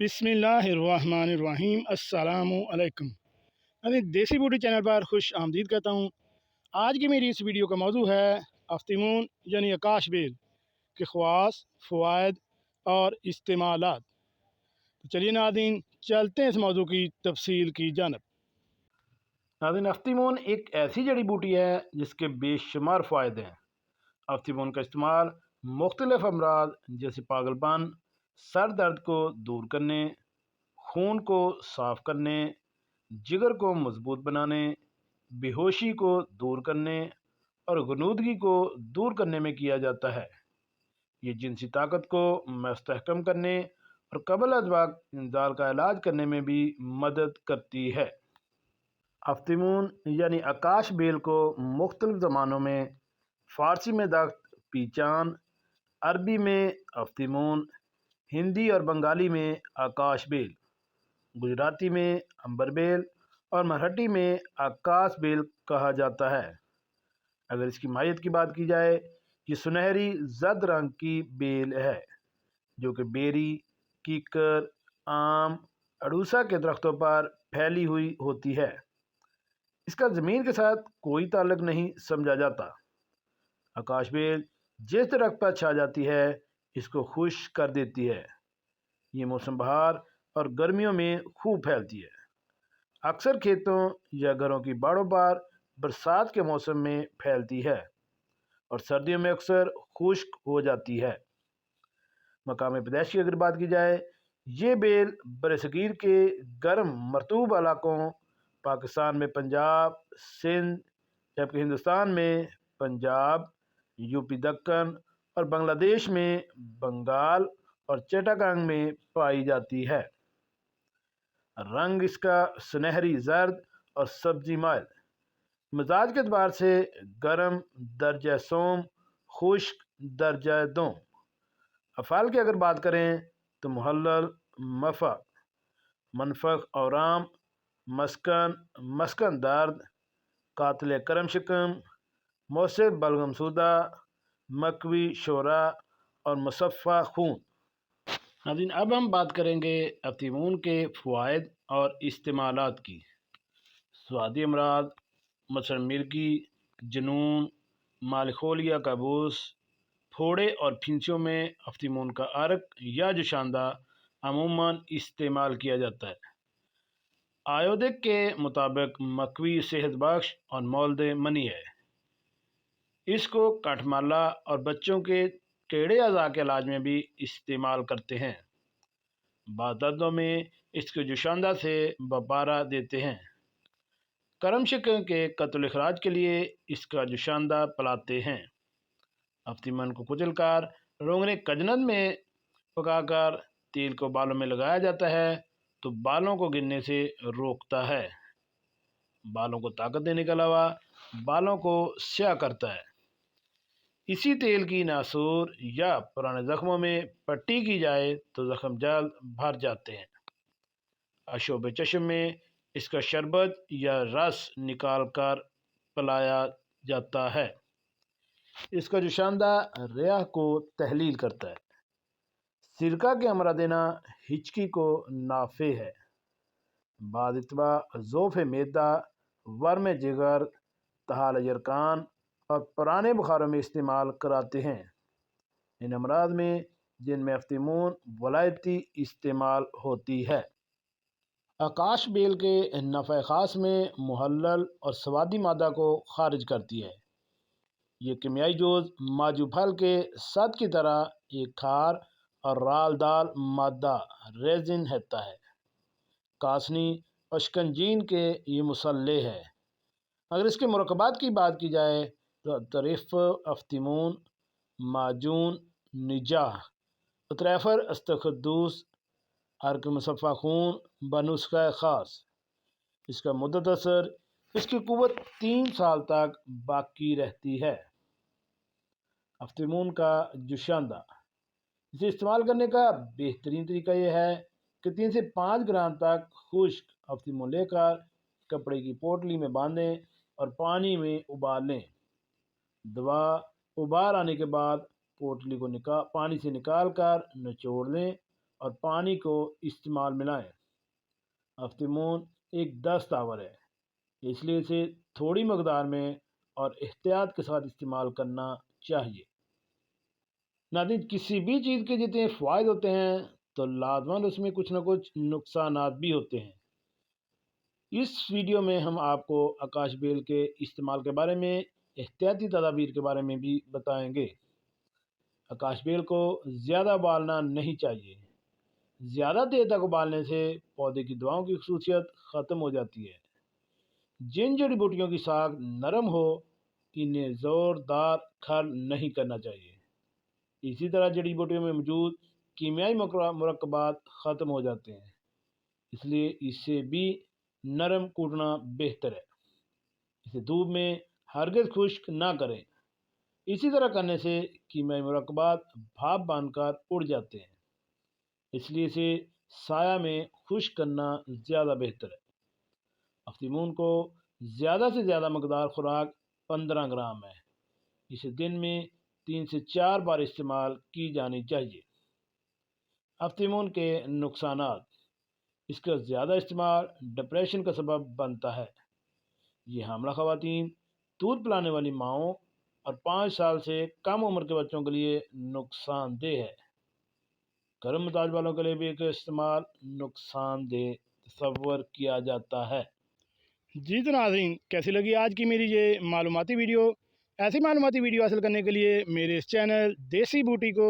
बिस्मिल्लाहिर्रहमानिर्रहीम। अस्सलामु अलैकुम। अभी देसी ब्यूटी चैनल पर खुश आमदीद कहता हूँ। आज की मेरी इस वीडियो का मौजू है अफ्तीमून यानी आकाश बेल के ख़वास, फ़वाइद और इस्तेमालात। तो चलिए नाज़रीन, चलते हैं इस मौजू की तफसील की जानब। नाज़रीन, अफ्तीमून एक ऐसी जड़ी बूटी है जिसके बेशुमार फ़ायदे हैं। अफ्तीमून का इस्तेमाल मुख्तलिफ अमराज जैसे पागलपन, सर दर्द को दूर करने, खून को साफ़ करने, जिगर को मजबूत बनाने, बेहोशी को दूर करने और गनूदगी को दूर करने में किया जाता है। ये जिनसी ताकत को मुस्तहकम करने और कबल अज़वाज इंज़ाल का इलाज करने में भी मदद करती है। अफ्तीमून यानी आकाश बेल को मुख्तलिफ ज़बानों में फ़ारसी में दख्त, पीचान, अरबी में अफ्तीमून, हिंदी और बंगाली में आकाश बेल, गुजराती में अंबर बेल और मराठी में आकाश बेल कहा जाता है। अगर इसकी माहियत की बात की जाए, ये सुनहरी जर्द रंग की बेल है जो कि बेरी, कीकर, आम, अड़ूसा के दरख्तों पर फैली हुई होती है। इसका ज़मीन के साथ कोई ताल्लुक नहीं समझा जाता। आकाश बेल जिस दरख्त पर छा जाती है इसको खुश कर देती है। ये मौसम बहार और गर्मियों में खूब फैलती है। अक्सर खेतों या घरों की बाड़ों पर बरसात के मौसम में फैलती है और सर्दियों में अक्सर खुश्क हो जाती है। मकाम पैदाइश की अगर बात की जाए, ये बेल बरसगीर के गर्म मरतूब इलाकों पाकिस्तान में पंजाब, सिंध, जबकि हिंदुस्तान में पंजाब, यूपी दक्कन और बांग्लादेश में बंगाल और चिटागांग में पाई जाती है। रंग इसका सुनहरी जर्द और सब्जी माइल, मिजाज के अतबार से गर्म दर्जा सोम, खुश्क दर्जा दोम। अफ़ाल की अगर बात करें तो मुहल्लल, मफ़ा, मनफख औराम, मस्कन, मस्कन दर्द, कातिल करम शिकम, मौसर बलगमसूदा, मकवी शोरा और मुसफ़ा खून। नाज़रीन, अब हम बात करेंगे अफ्तीमून के फ़वाइद और इस्तेमालात की। स्वादी अमराज मसलन मिर्गी, जुनून, मालखोलिया काबूस, फोड़े और फिंसियों में अफ्तीमून का अर्क या जुशांदा अमूमन इस्तेमाल किया जाता है। आयुर्वेद के मुताबिक मकवी सेहत बख्श और मौलद मनी है। इसको काठमाला और बच्चों के टेढ़े अज़ा के इलाज में भी इस्तेमाल करते हैं। बाद दर्दों में इसके जुशांदा से बबारा देते हैं। करम शिकन के कत्ल इखराज के लिए इसका जुशांदा पिलाते हैं। अफ्तीमून को कुचलकर रोंगने कजनद में पकाकर तेल को बालों में लगाया जाता है तो बालों को गिरने से रोकता है। बालों को ताकत देने के अलावा बालों को स्याह करता है। इसी तेल की नासूर या पुराने जख्मों में पट्टी की जाए तो जख्म जल्द भर जाते हैं। अशोब चश्म में इसका शरबत या रस निकाल कर पिलाया जाता है। इसका जुशांदा रियाह को तहलील करता है। सिरका के हमरा देना हिचकी को नाफे है। बादितवा ज़ोफ़ मैदा, वर्म जिगर, तहाल यरकान और पुराने बुखारों में इस्तेमाल कराते हैं। इन अमराज में जिनमें अफ्तीमून वलायती इस्तेमाल होती है। आकाश बेल के नफ़े ख़ास में मुहल्लल और स्वादी मादा को खारिज करती है। ये कीमियाई जोज माजू फल के सद की तरह एक खार और रालदार मादा रेजिन होता है। कासनी और शिकंजीन के ये मुसल्ले है। अगर इसके मुरकबात की बात की जाए तो तरीफ़, अफ्तीमून, माजून, निजाह, उतरैफर, अस्तखदूस, अर्क मुसफ़ा खून, बनुस्खा ख़ास। इसका मुद्दत असर, इसकी कुव्वत 3 साल तक बाकी रहती है। अफ्तीमून का जुशांदा, इसे इस्तेमाल करने का बेहतरीन तरीका यह है कि 3 से 5 ग्राम तक खुश्क अफ्तीमून लेकर कपड़े की पोटली में बांधें और पानी में उबाल लें। दवा उबाल आने के बाद पोटली को पानी से निकाल कर निचोड़ लें اور پانی کو استعمال ملائیں۔ افتی ایک دست آور ہے، اس لیے اسے تھوڑی مقدار میں اور احتیاط کے ساتھ استعمال کرنا چاہیے۔ ناظرین، کسی بھی چیز کے جتنے فوائد ہوتے ہیں تو لازماً اس میں کچھ نہ کچھ نقصانات بھی ہوتے ہیں۔ اس ویڈیو میں ہم آپ کو آکاش بیل کے استعمال کے بارے میں، احتیاطی تدابیر کے بارے میں بھی بتائیں گے۔ آکاش بیل کو زیادہ ابالنا نہیں چاہیے۔ زیادہ دیر تک ابالنے سے پودے کی دواؤں کی خصوصیت ختم ہو جاتی ہے۔ جن جڑی بوٹیوں کی ساخ نرم ہو انہیں زوردار کھل نہیں کرنا چاہیے۔ اسی طرح جڑی بوٹیوں میں موجود کیمیائی مرکبات ختم ہو جاتے ہیں، اس لیے اسے بھی نرم کوٹنا بہتر ہے۔ اسے دھوپ میں ہرگز خشک نہ کریں، اسی طرح کرنے سے کیمیائی مرکبات بھاپ باندھ کر اڑ جاتے ہیں، اس لیے اسے سایہ میں خشک کرنا زیادہ بہتر ہے۔ افتی کو زیادہ سے زیادہ مقدار خوراک 15 گرام ہے، اسے دن میں 3 سے 4 بار استعمال کی جانی چاہیے۔ افتی کے نقصانات: اس کا زیادہ استعمال ڈپریشن کا سبب بنتا ہے۔ یہ حاملہ خواتین، دودھ پلانے والی ماؤں اور 5 سال سے کم عمر کے بچوں کے لیے نقصان دہ ہے۔ گرم مزاج والوں کے لیے بھی اس کا استعمال نقصان دہ تصور کیا جاتا ہے۔ جی تو ناظرین، کیسی لگی آج کی میری یہ معلوماتی ویڈیو؟ ایسی معلوماتی ویڈیو حاصل کرنے کے لیے میرے اس چینل دیسی بوٹی کو